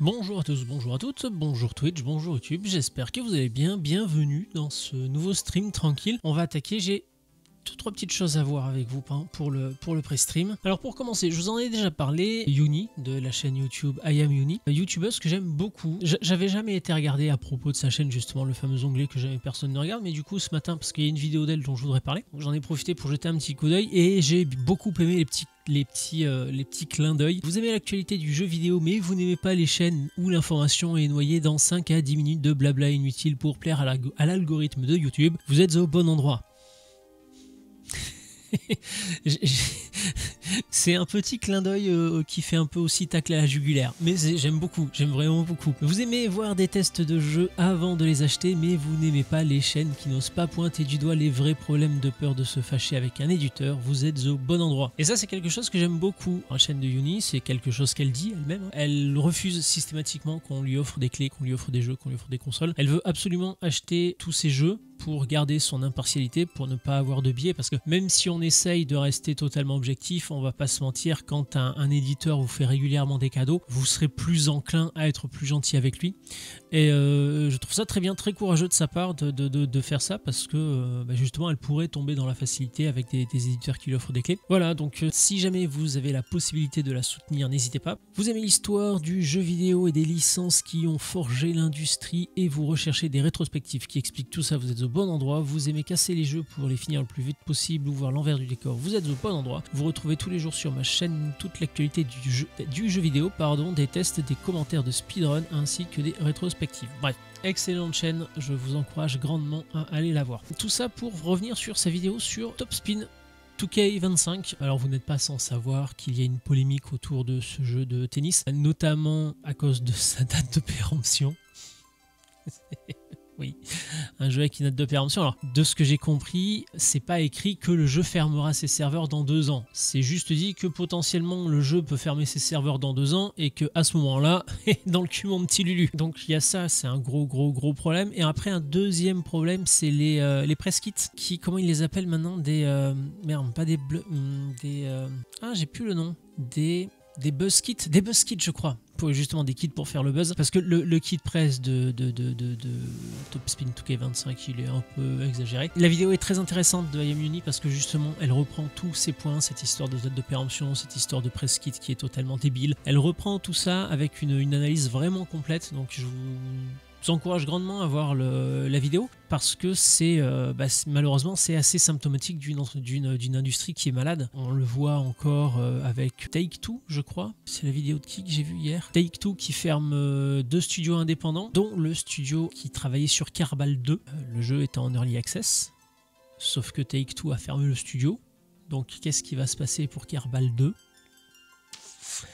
Bonjour à tous, bonjour à toutes, bonjour Twitch, bonjour YouTube, j'espère que vous allez bien, bienvenue dans ce nouveau stream tranquille. On va attaquer, j'ai trois petites choses à voir avec vous pour le pré-stream. Alors pour commencer, je vous en ai déjà parlé, Uni de la chaîne YouTube I Am Uni, youtubeuse que j'aime beaucoup. J'avais jamais été regardé à propos de sa chaîne justement, le fameux onglet que jamais personne ne regarde, mais du coup ce matin, parce qu'il y a une vidéo d'elle dont je voudrais parler, j'en ai profité pour jeter un petit coup d'œil et j'ai beaucoup aimé les petits clins d'œil. Vous aimez l'actualité du jeu vidéo mais vous n'aimez pas les chaînes où l'information est noyée dans 5 à 10 minutes de blabla inutile pour plaire à l'algorithme de YouTube, vous êtes au bon endroit. C'est un petit clin d'œil qui fait un peu aussi tacle à la jugulaire, mais j'aime beaucoup, j'aime vraiment beaucoup. Vous aimez voir des tests de jeux avant de les acheter, mais vous n'aimez pas les chaînes qui n'osent pas pointer du doigt les vrais problèmes de peur de se fâcher avec un éditeur, vous êtes au bon endroit. Et ça c'est quelque chose que j'aime beaucoup. La chaîne de Uni, c'est quelque chose qu'elle dit elle-même. Elle refuse systématiquement qu'on lui offre des clés, qu'on lui offre des jeux, qu'on lui offre des consoles. Elle veut absolument acheter tous ces jeux pour garder son impartialité, pour ne pas avoir de biais, parce que même si on essaye de rester totalement objectif, on va pas se mentir, quand un éditeur vous fait régulièrement des cadeaux, vous serez plus enclin à être plus gentil avec lui. Et je trouve ça très bien, très courageux de sa part de faire ça, parce que justement elle pourrait tomber dans la facilité avec des éditeurs qui lui offrent des clés. Voilà, donc si jamais vous avez la possibilité de la soutenir, n'hésitez pas. Vous aimez l'histoire du jeu vidéo et des licences qui ont forgé l'industrie et vous recherchez des rétrospectives qui expliquent tout ça, vous êtes au bon endroit. Vous aimez casser les jeux pour les finir le plus vite possible ou voir l'envers du décor, vous êtes au bon endroit. Vous retrouvez tous les jours sur ma chaîne toute l'actualité du jeu vidéo, des tests, des commentaires de speedrun ainsi que des rétrospectives. Bref, excellente chaîne, je vous encourage grandement à aller la voir. Tout ça pour revenir sur sa vidéo sur Top Spin 2K25. Alors vous n'êtes pas sans savoir qu'il y a une polémique autour de ce jeu de tennis, notamment à cause de sa date de péremption. Oui, un jeu avec une date de péremption. Alors, de ce que j'ai compris, c'est pas écrit que le jeu fermera ses serveurs dans 2 ans. C'est juste dit que potentiellement le jeu peut fermer ses serveurs dans 2 ans et que à ce moment-là, dans le cul mon petit Lulu. Donc il y a ça, c'est un gros problème. Et après un deuxième problème, c'est les press kits qui, comment ils les appellent maintenant, merde, pas des bleus, j'ai plus le nom, des buzz kits, je crois, pour justement des kits pour faire le buzz, parce que le kit presse de Top Spin 2K25 il est un peu exagéré. La vidéo est très intéressante de I Am Uni parce que justement elle reprend tous ces points, cette histoire de date de péremption, cette histoire de press kit qui est totalement débile. Elle reprend tout ça avec une analyse vraiment complète, donc je vous encourage grandement à voir la vidéo parce que malheureusement c'est assez symptomatique d'une industrie qui est malade. On le voit encore avec Take-Two, je crois. C'est la vidéo de qui que j'ai vue hier. Take-Two qui ferme 2 studios indépendants, dont le studio qui travaillait sur Kerbal 2. Le jeu était en Early Access, sauf que Take-Two a fermé le studio. Donc qu'est-ce qui va se passer pour Kerbal 2? Ça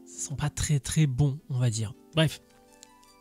sent pas très bon, on va dire. Bref.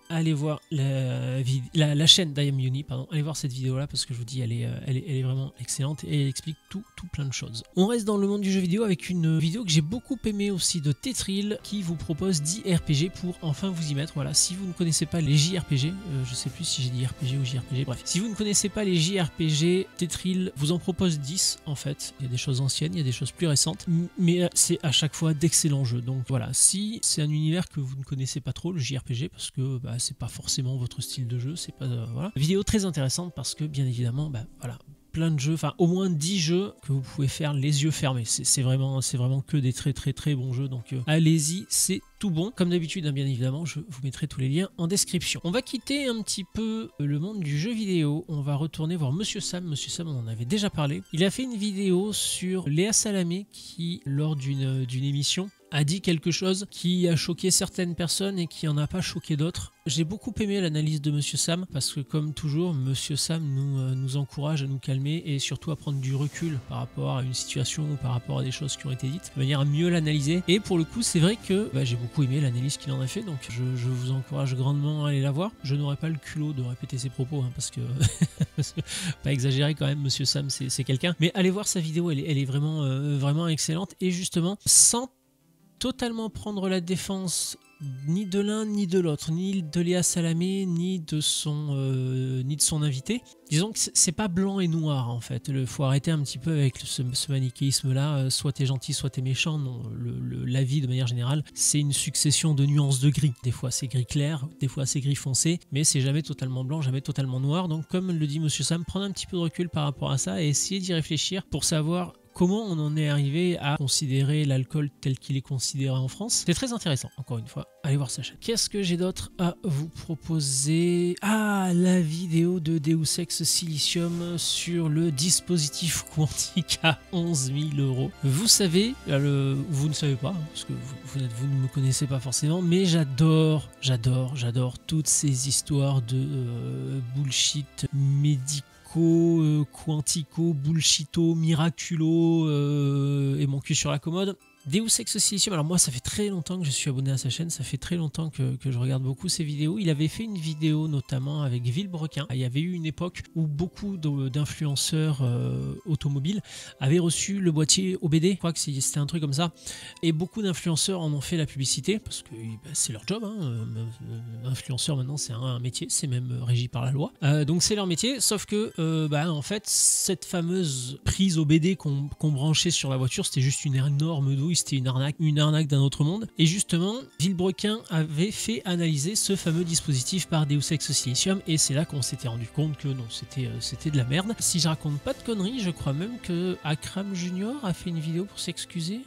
Allez voir la chaîne d'I Am Uni, allez voir cette vidéo là parce que je vous dis elle est vraiment excellente et elle explique tout plein de choses. On reste dans le monde du jeu vidéo avec une vidéo que j'ai beaucoup aimée aussi de Tetril qui vous propose 10 RPG pour enfin vous y mettre. Voilà, si vous ne connaissez pas les JRPG, je sais plus si j'ai dit RPG ou JRPG, bref, si vous ne connaissez pas les JRPG, Tetril vous en propose 10 en fait. Il y a des choses anciennes, il y a des choses plus récentes, mais c'est à chaque fois d'excellents jeux. Donc voilà, si c'est un univers que vous ne connaissez pas trop, le JRPG, parce que c'est pas forcément votre style de jeu, c'est pas voilà. Vidéo très intéressante parce que bien évidemment voilà, plein de jeux, enfin au moins 10 jeux que vous pouvez faire les yeux fermés. C'est vraiment que des très bons jeux, donc allez-y, c'est tout bon. Comme d'habitude, bien évidemment, je vous mettrai tous les liens en description. On va quitter un petit peu le monde du jeu vidéo, on va retourner voir Monsieur Sam. Monsieur Sam, on en avait déjà parlé. Il a fait une vidéo sur Léa Salamé qui, lors d'une émission, a dit quelque chose qui a choqué certaines personnes et qui en a pas choqué d'autres. J'ai beaucoup aimé l'analyse de Monsieur Sam parce que comme toujours, Monsieur Sam nous encourage à nous calmer et surtout à prendre du recul par rapport à une situation ou par rapport à des choses qui ont été dites, de manière à mieux l'analyser. Et pour le coup, c'est vrai que j'ai beaucoup aimé l'analyse qu'il en a fait, donc je vous encourage grandement à aller la voir. Je n'aurai pas le culot de répéter ses propos parce que pas exagérer quand même, Monsieur Sam c'est quelqu'un. Mais allez voir sa vidéo, elle est vraiment excellente et justement sans totalement prendre la défense ni de l'un ni de l'autre, ni de Léa Salamé, ni de son invité. Disons que c'est pas blanc et noir en fait. Il faut arrêter un petit peu avec ce manichéisme-là. Soit t'es gentil, soit t'es méchant. Non, la vie de manière générale, c'est une succession de nuances de gris. Des fois c'est gris clair, des fois c'est gris foncé, mais c'est jamais totalement blanc, jamais totalement noir. Donc comme le dit Monsieur Sam, prendre un petit peu de recul par rapport à ça et essayer d'y réfléchir pour savoir comment on en est arrivé à considérer l'alcool tel qu'il est considéré en France. C'est très intéressant, encore une fois. Allez voir sa chaîne. Qu'est-ce que j'ai d'autre à vous proposer? Ah, la vidéo de Deus Ex Silicium sur le dispositif quantique à 11 000 €. Vous savez, vous ne savez pas, hein, parce que vous ne me connaissez pas forcément, mais j'adore toutes ces histoires de bullshit médical, quantico, bullshito, miraculo et mon cul sur la commode. Deus Ex Silicium, alors moi ça fait très longtemps que je suis abonné à sa chaîne, ça fait très longtemps que je regarde beaucoup ses vidéos. Il avait fait une vidéo notamment avec Villebrequin. Il y avait eu une époque où beaucoup d'influenceurs automobiles avaient reçu le boîtier OBD, je crois que c'était un truc comme ça, et beaucoup d'influenceurs en ont fait la publicité, parce que c'est leur job, hein. Influenceur maintenant c'est un métier, c'est même régi par la loi, donc c'est leur métier, sauf que en fait cette fameuse prise OBD qu'on branchait sur la voiture, c'était juste une énorme douille. C'était une arnaque d'un autre monde. Et justement, Villebrequin avait fait analyser ce fameux dispositif par Deus Ex Silicium, et c'est là qu'on s'était rendu compte que non, c'était de la merde. Si je raconte pas de conneries, je crois même que Akram Junior a fait une vidéo pour s'excuser.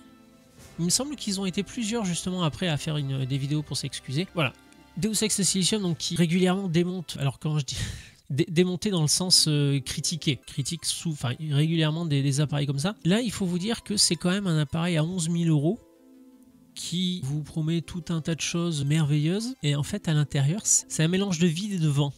Il me semble qu'ils ont été plusieurs justement après à faire des vidéos pour s'excuser. Voilà. Deus Ex Silicium, donc, qui régulièrement démonte, alors quand je dis démonter dans le sens critique régulièrement des appareils comme ça. Là, il faut vous dire que c'est quand même un appareil à 11 000 € qui vous promet tout un tas de choses merveilleuses, et en fait à l'intérieur c'est un mélange de vide et de vent.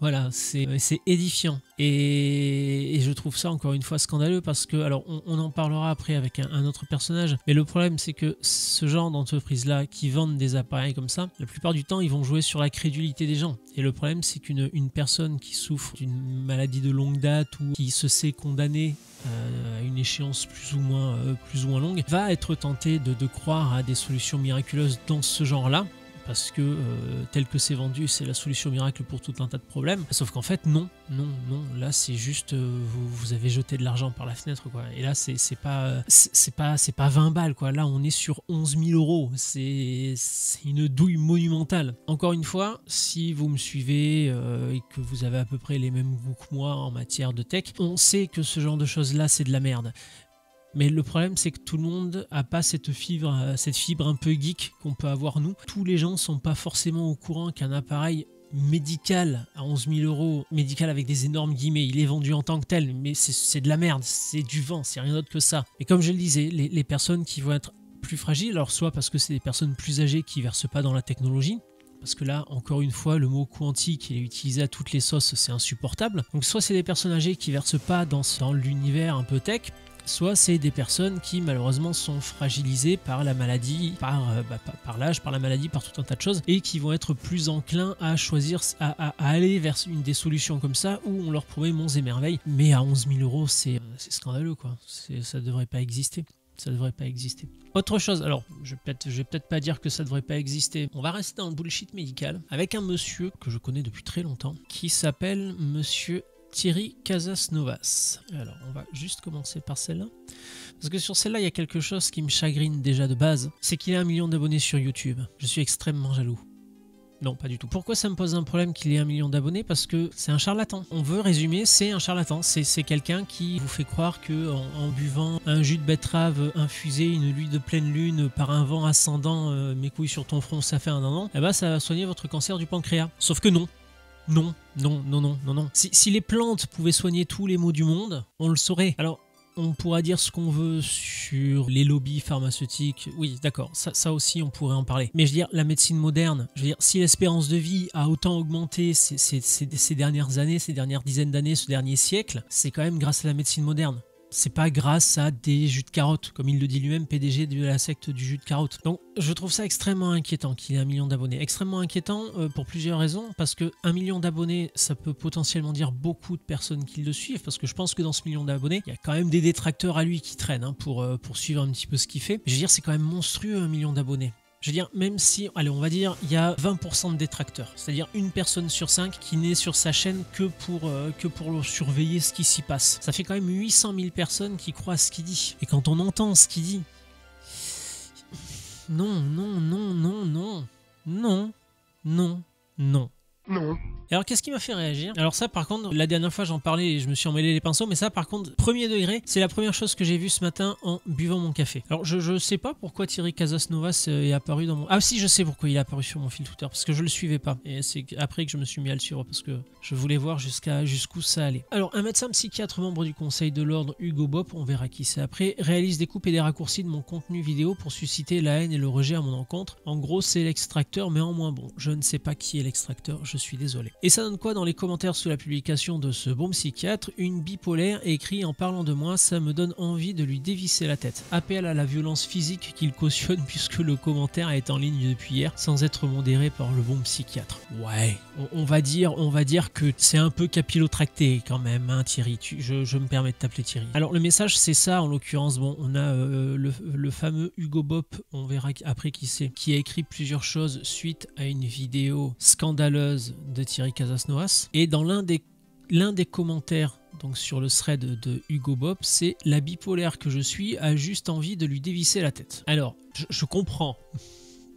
Voilà, c'est édifiant. Et je trouve ça encore une fois scandaleux parce que, alors on en parlera après avec un autre personnage, mais le problème c'est que ce genre d'entreprise-là qui vendent des appareils comme ça, la plupart du temps ils vont jouer sur la crédulité des gens. Et le problème c'est qu'une personne qui souffre d'une maladie de longue date ou qui se sait condamnée à une échéance plus ou moins longue, va être tentée de croire à des solutions miraculeuses dans ce genre-là, parce que tel que c'est vendu, c'est la solution miracle pour tout un tas de problèmes. Sauf qu'en fait, non, là c'est juste vous avez jeté de l'argent par la fenêtre, quoi. Et là c'est pas 20 balles, quoi. Là on est sur 11 000 €. C'est une douille monumentale. Encore une fois, si vous me suivez et que vous avez à peu près les mêmes goûts que moi en matière de tech, on sait que ce genre de choses là c'est de la merde. Mais le problème, c'est que tout le monde n'a pas cette fibre un peu geek qu'on peut avoir nous. Tous les gens ne sont pas forcément au courant qu'un appareil médical à 11 000 €, médical avec des énormes guillemets, il est vendu en tant que tel, mais c'est de la merde, c'est du vent, c'est rien d'autre que ça. Et comme je le disais, les personnes qui vont être plus fragiles, alors soit parce que c'est des personnes plus âgées qui ne versent pas dans la technologie, parce que là, encore une fois, le mot quantique, il est utilisé à toutes les sauces, c'est insupportable. Donc soit c'est des personnes âgées qui ne versent pas dans l'univers un peu tech, soit c'est des personnes qui malheureusement sont fragilisées par la maladie, par l'âge, par la maladie, par tout un tas de choses, et qui vont être plus enclins à choisir, à aller vers une des solutions comme ça, où on leur promet monts et merveilles. Mais à 11 000 €, c'est scandaleux, quoi. Ça devrait pas exister. Ça devrait pas exister. Autre chose, alors je vais peut-être pas dire que ça devrait pas exister. On va rester dans le bullshit médical avec un monsieur que je connais depuis très longtemps, qui s'appelle Monsieur Thierry Casasnovas. Alors, on va juste commencer par celle-là. Parce que sur celle-là, il y a quelque chose qui me chagrine déjà de base. C'est qu'il a 1 million d'abonnés sur YouTube. Je suis extrêmement jaloux. Non, pas du tout. Pourquoi ça me pose un problème qu'il ait 1 million d'abonnés? Parce que c'est un charlatan. On veut résumer, c'est un charlatan. C'est quelqu'un qui vous fait croire que en buvant un jus de betterave infusé, une nuit de pleine lune, par un vent ascendant, mes couilles sur ton front, ça fait un an, eh ben, ça va soigner votre cancer du pancréas. Sauf que non. Non. Si les plantes pouvaient soigner tous les maux du monde, on le saurait. Alors, on pourra dire ce qu'on veut sur les lobbies pharmaceutiques. Oui, d'accord, ça aussi, on pourrait en parler. Mais je veux dire, la médecine moderne, je veux dire, si l'espérance de vie a autant augmenté ces dernières années, ces dernières dizaines d'années, ce dernier siècle, c'est quand même grâce à la médecine moderne. C'est pas grâce à des jus de carotte, comme il le dit lui-même, PDG de la secte du jus de carotte. Donc je trouve ça extrêmement inquiétant qu'il ait 1 million d'abonnés. Extrêmement inquiétant pour plusieurs raisons, parce que 1 million d'abonnés, ça peut potentiellement dire beaucoup de personnes qui le suivent, parce que je pense que dans ce million d'abonnés, il y a quand même des détracteurs à lui qui traînent pour suivre un petit peu ce qu'il fait. Mais je veux dire, c'est quand même monstrueux 1 million d'abonnés. Je veux dire, même si, allez, on va dire, il y a 20% de détracteurs, c'est-à-dire une personne sur 5 qui n'est sur sa chaîne que pour surveiller ce qui s'y passe. Ça fait quand même 800 000 personnes qui croient à ce qu'il dit. Et quand on entend ce qu'il dit, non, non, non, non, non, non, non, non. Non. Alors qu'est-ce qui m'a fait réagir? Alors ça par contre, la dernière fois j'en parlais et je me suis emmêlé les pinceaux, mais ça par contre, premier degré, c'est la première chose que j'ai vue ce matin en buvant mon café. Alors je sais pas pourquoi Thierry Casasnovas est apparu dans mon... Ah si, je sais pourquoi il est apparu sur mon fil Twitter, parce que je le suivais pas. Et c'est après que je me suis mis à le suivre, parce que je voulais voir jusqu'où ça allait. Alors un médecin psychiatre membre du conseil de l'ordre, Hugo Bopp, on verra qui c'est après, réalise des coupes et des raccourcis de mon contenu vidéo pour susciter la haine et le rejet à mon encontre. En gros c'est l'extracteur mais en moins bon. Je ne sais pas qui est l'extracteur, je suis désolé. Et ça donne quoi dans les commentaires sous la publication de ce bon psychiatre? Une bipolaire écrit en parlant de moi, ça me donne envie de lui dévisser la tête. Appel à la violence physique qu'il cautionne puisque le commentaire est en ligne depuis hier sans être modéré par le bon psychiatre. Ouais, on va dire que c'est un peu capillotracté quand même, hein, Thierry. Je me permets de t'appeler Thierry. Alors le message c'est ça en l'occurrence. Bon, on a le fameux Hugo Bopp, on verra après qui c'est, qui a écrit plusieurs choses suite à une vidéo scandaleuse de Thierry Casasnovas. Et dans l'un des commentaires donc sur le thread de Hugo Bopp, c'est la bipolaire que je suis a juste envie de lui dévisser la tête. Alors, je comprends,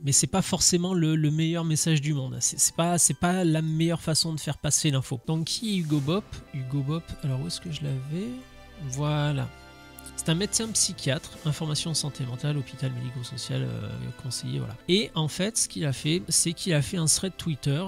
mais c'est pas forcément le meilleur message du monde. C'est pas la meilleure façon de faire passer l'info. Donc qui est Hugo Bopp? Hugo Bopp, alors où est-ce que je l'avais? Voilà. C'est un médecin psychiatre, information santé mentale, hôpital médico-social, conseiller, voilà. Et en fait, ce qu'il a fait, c'est qu'il a fait un thread Twitter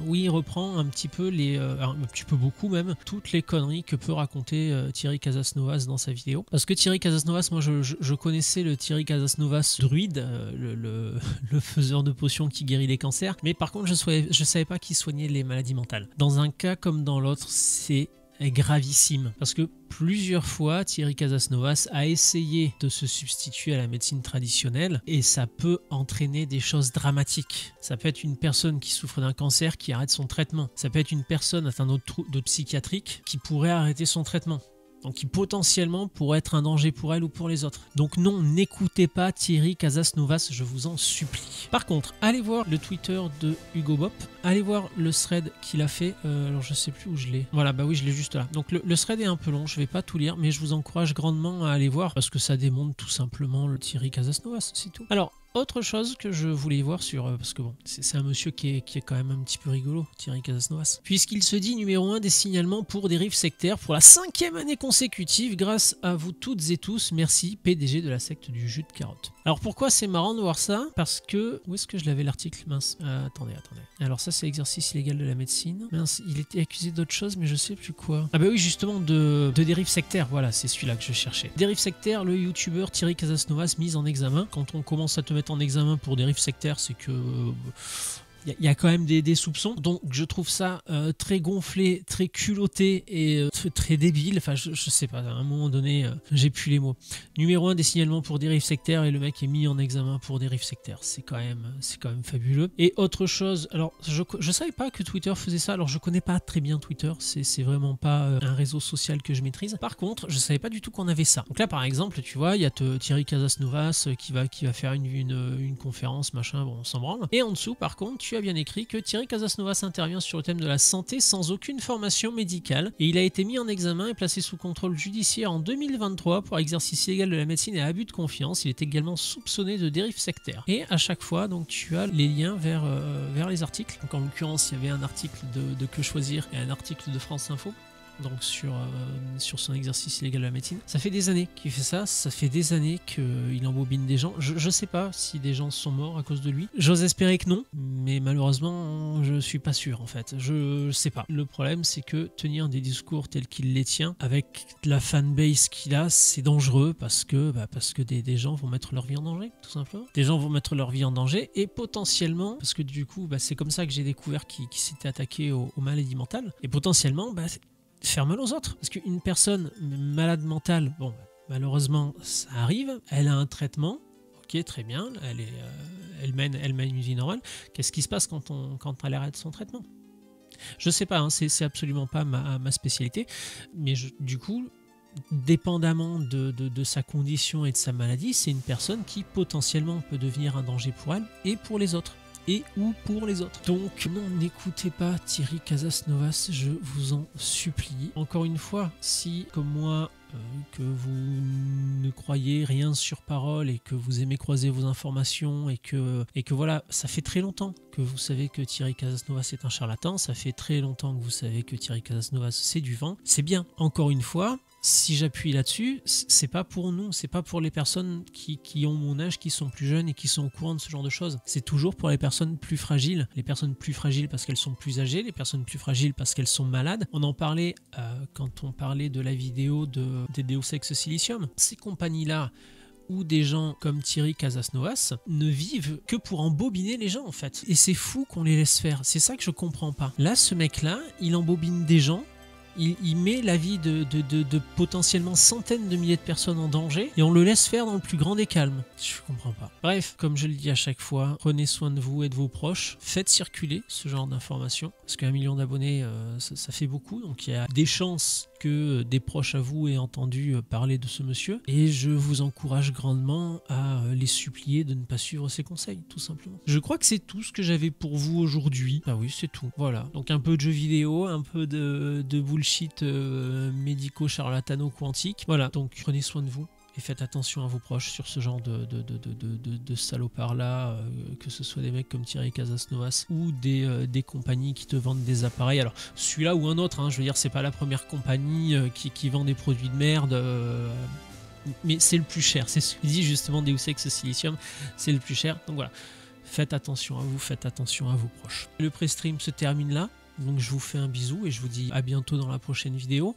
où il reprend un petit peu un petit peu beaucoup même, toutes les conneries que peut raconter Thierry Casasnovas dans sa vidéo. Parce que Thierry Casasnovas, moi je connaissais le Thierry Casasnovas druide, le faiseur de potions qui guérit les cancers, mais par contre je savais pas qu'il soignait les maladies mentales. Dans un cas comme dans l'autre, c'est gravissime parce que plusieurs fois Thierry Casasnovas a essayé de se substituer à la médecine traditionnelle et ça peut entraîner des choses dramatiques. Ça peut être une personne qui souffre d'un cancer qui arrête son traitement. Ça peut être une personne atteinte de troubles psychiatriques qui pourrait arrêter son traitement. Donc qui potentiellement pourrait être un danger pour elle ou pour les autres. Donc non, n'écoutez pas Thierry Casasnovas, je vous en supplie. Par contre, allez voir le Twitter de Hugo Bopp, allez voir le thread qu'il a fait, alors je sais plus où je l'ai. Voilà, bah oui, je l'ai juste là. Donc le thread est un peu long, je vais pas tout lire, mais je vous encourage grandement à aller voir, parce que ça démontre tout simplement le Thierry Casasnovas, c'est tout. Alors, autre chose que je voulais voir sur... parce que bon, c'est un monsieur qui est quand même un petit peu rigolo, Thierry Casasnovas. Puisqu'il se dit numéro 1 des signalements pour dérives sectaires pour la 5e année consécutive, grâce à vous toutes et tous, merci, PDG de la secte du jus de carotte. Alors pourquoi c'est marrant de voir ça? Parce que... Où est-ce que je l'avais l'article? Mince. Attendez. Alors ça c'est exercice illégal de la médecine. Mince, il était accusé d'autre chose, mais je sais plus quoi. Ah bah oui, justement, de dérives sectaires. Voilà, c'est celui-là que je cherchais. Dérives sectaires, le youtubeur Thierry Casasnovas mis en examen. Quand on commence à te mettre en examen pour dérives sectaires, c'est que... il y a quand même des soupçons, donc je trouve ça très gonflé, très culotté et très débile. Enfin, je sais pas, à un moment donné, j'ai plus les mots. Numéro 1 des signalements pour dérives sectaires et le mec est mis en examen pour dérives sectaires. C'est quand même fabuleux. Et autre chose, alors je savais pas que Twitter faisait ça, alors je connais pas très bien Twitter, c'est vraiment pas un réseau social que je maîtrise. Par contre, je savais pas du tout qu'on avait ça. Donc là, par exemple, tu vois, il y a Thierry Casasnovas qui va faire une conférence, machin, bon, on s'en branle. Et en dessous, par contre, tu as bien écrit que Thierry Casasnovas intervient sur le thème de la santé sans aucune formation médicale et il a été mis en examen et placé sous contrôle judiciaire en 2023 pour exercice illégal de la médecine et abus de confiance. Il est également soupçonné de dérive sectaire. Et à chaque fois, donc, tu as les liens vers les articles. Donc en l'occurrence, il y avait un article de Que Choisir et un article de France Info. Donc sur son exercice illégal de la médecine. Ça fait des années qu'il fait ça, ça fait des années qu'il embobine des gens. Je sais pas si des gens sont morts à cause de lui. J'ose espérer que non, mais malheureusement, je suis pas sûr en fait. Je sais pas. Le problème, c'est que tenir des discours tels qu'il les tient, avec la fanbase qu'il a, c'est dangereux parce que des gens vont mettre leur vie en danger, tout simplement. Des gens vont mettre leur vie en danger et potentiellement, parce que du coup, c'est comme ça que j'ai découvert qu'il s'était attaqué aux maladies mentales, et potentiellement, faire mal aux autres. Parce qu'une personne malade mentale, bon, malheureusement, ça arrive, elle a un traitement, ok, très bien, elle mène une vie normale. Qu'est-ce qui se passe quand elle arrête son traitement? Je sais pas, hein, c'est absolument pas ma spécialité, mais du coup, dépendamment de sa condition et de sa maladie, c'est une personne qui potentiellement peut devenir un danger pour elle et pour les autres. Et ou pour les autres. Donc non, n'écoutez pas Thierry Casasnovas, je vous en supplie. Encore une fois, si comme moi, que vous ne croyez rien sur parole et que vous aimez croiser vos informations et que voilà, ça fait très longtemps que vous savez que Thierry Casasnovas est un charlatan, ça fait très longtemps que vous savez que Thierry Casasnovas c'est du vent, c'est bien. Encore une fois, si j'appuie là-dessus, c'est pas pour nous, c'est pas pour les personnes qui ont mon âge, qui sont plus jeunes et qui sont au courant de ce genre de choses. C'est toujours pour les personnes plus fragiles parce qu'elles sont plus âgées, les personnes plus fragiles parce qu'elles sont malades. On en parlait quand on parlait de la vidéo des Deus Ex Silicium. Ces compagnies-là, où des gens comme Thierry Casasnovas ne vivent que pour embobiner les gens en fait. Et c'est fou qu'on les laisse faire, c'est ça que je comprends pas. Là, ce mec-là, il embobine des gens, il met la vie de potentiellement centaines de milliers de personnes en danger et on le laisse faire dans le plus grand des calmes. Je comprends pas. Bref, comme je le dis à chaque fois, prenez soin de vous et de vos proches. Faites circuler ce genre d'informations parce qu'1 million d'abonnés, ça fait beaucoup. Donc il y a des chances que des proches à vous aient entendu parler de ce monsieur. Et je vous encourage grandement à les supplier de ne pas suivre ses conseils, tout simplement. Je crois que c'est tout ce que j'avais pour vous aujourd'hui. Ah oui, c'est tout. Voilà. Donc un peu de jeux vidéo, un peu de bullshit médico-charlatano-quantique. Voilà. Donc prenez soin de vous. Et faites attention à vos proches sur ce genre de salopards-là, que ce soit des mecs comme Thierry Casasnovas ou des compagnies qui te vendent des appareils. Alors, celui-là ou un autre, hein, je veux dire, c'est pas la première compagnie qui vend des produits de merde, mais c'est le plus cher. C'est ce que dit justement Deus Ex Silicium, c'est le plus cher. Donc voilà, faites attention à vous, faites attention à vos proches. Le pré-stream se termine là. Donc je vous fais un bisou et je vous dis à bientôt dans la prochaine vidéo.